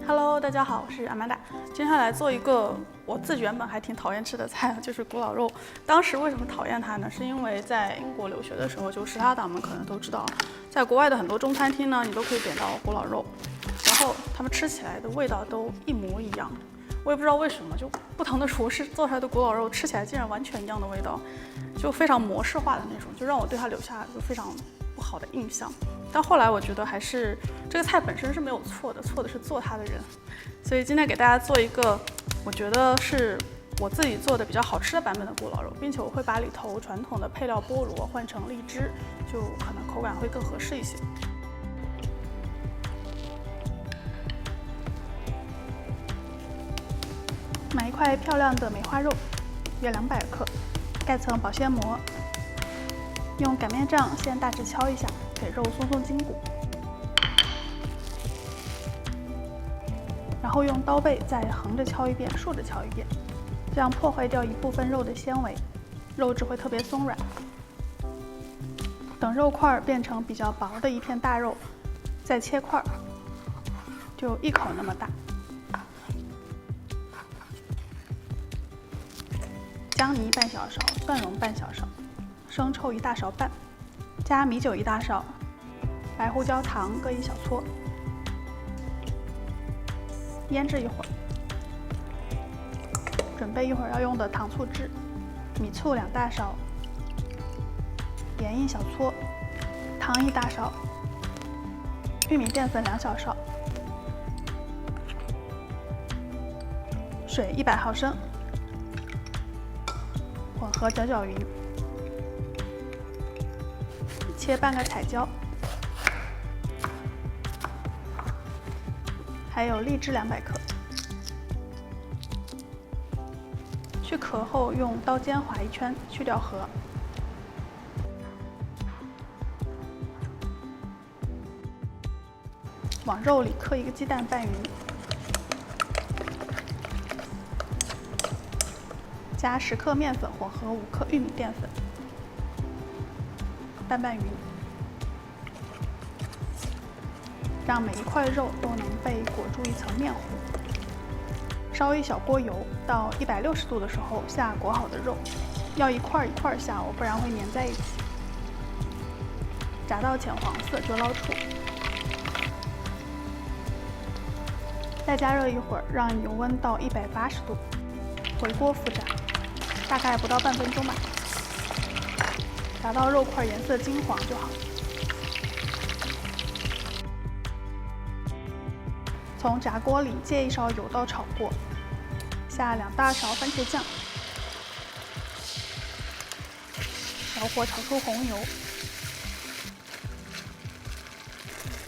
Hello， 大家好，我是阿曼达。今天来做一个我自己原本还挺讨厌吃的菜，就是古老肉。当时为什么讨厌它呢？是因为在英国留学的时候，就食堂党们可能都知道，在国外的很多中餐厅呢，你都可以点到古老肉，然后他们吃起来的味道都一模一样。我也不知道为什么，就不同的厨师做出来的古老肉吃起来竟然完全一样的味道，就非常模式化的那种，就让我对它留下就非常不好的印象。但后来我觉得还是这个菜本身是没有错的，错的是做它的人。所以今天给大家做一个我觉得是我自己做的比较好吃的版本的古老肉，并且我会把里头传统的配料菠萝换成荔枝，就可能口感会更合适一些。买一块漂亮的梅花肉，约200克，盖层保鲜膜，用擀面杖先大致敲一下，给肉松松筋骨，然后用刀背再横着敲一遍，竖着敲一遍，这样破坏掉一部分肉的纤维，肉质会特别松软。等肉块变成比较薄的一片大肉，再切块，就一口那么大。姜泥半小勺，蒜蓉半小勺，生抽1大勺半，加米酒1大勺，白胡椒糖各1小撮，腌制一会儿。准备一会儿要用的糖醋汁，米醋2大勺，盐1小撮，糖1大勺，玉米淀粉2小勺，水100毫升。混合搅搅匀，切半个彩椒，还有荔枝200克。去壳后用刀尖划一圈，去掉核。往肉里磕1个鸡蛋拌匀。加10克面粉混合5克玉米淀粉，拌匀，让每一块肉都能被裹住一层面糊。烧一小锅油，到160度的时候下裹好的肉，要一块一块下哦，不然会粘在一起。炸到浅黄色就捞出，再加热一会儿，让油温到180度，回锅复炸。大概不到半分钟吧，炸到肉块颜色金黄就好。从炸锅里借1勺油到炒锅，下2大勺番茄酱，小火炒出红油，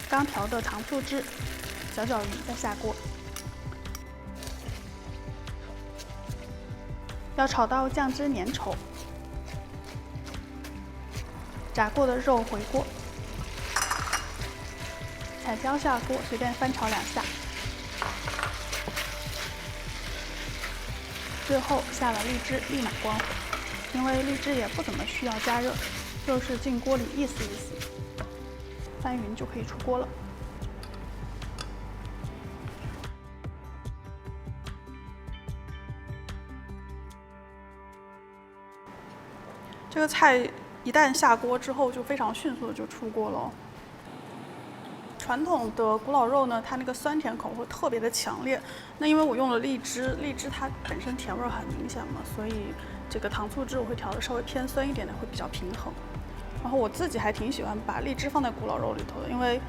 刚调的糖醋汁，搅搅匀再下锅。要炒到酱汁粘稠，炸过的肉回锅，彩椒下锅，随便翻炒2下，最后下了荔枝，立马关火，因为荔枝也不怎么需要加热，就是进锅里意思意思，翻匀就可以出锅了。这个菜一旦下锅之后，就非常迅速的就出锅了。传统的古老肉呢，它那个酸甜口会特别的强烈。那因为我用了荔枝，荔枝它本身甜味很明显嘛，所以这个糖醋汁我会调的稍微偏酸一点的，会比较平衡。然后我自己还挺喜欢把荔枝放在古老肉里头的，因为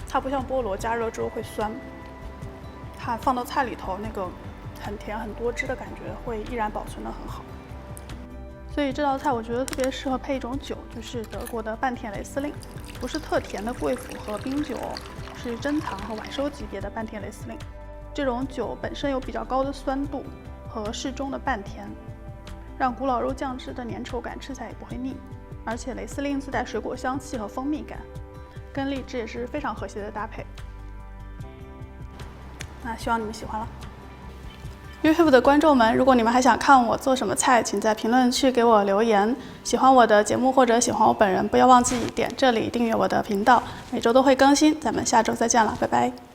它不像菠萝加热之后会酸，它放到菜里头那个很甜很多汁的感觉会依然保存得很好。所以这道菜我觉得特别适合配一种酒，就是德国的半甜雷司令，不是特甜的贵腐和冰酒，是珍藏和晚收级别的半甜雷司令。这种酒本身有比较高的酸度和适中的半甜，让古老肉酱汁的粘稠感吃起来也不会腻。而且雷司令自带水果香气和蜂蜜感，跟荔枝也是非常和谐的搭配。那希望你们喜欢了。YouTube 的观众们，如果你们还想看我做什么菜，请在评论区给我留言。喜欢我的节目或者喜欢我本人，不要忘记点这里订阅我的频道，每周都会更新。咱们下周再见了，拜拜。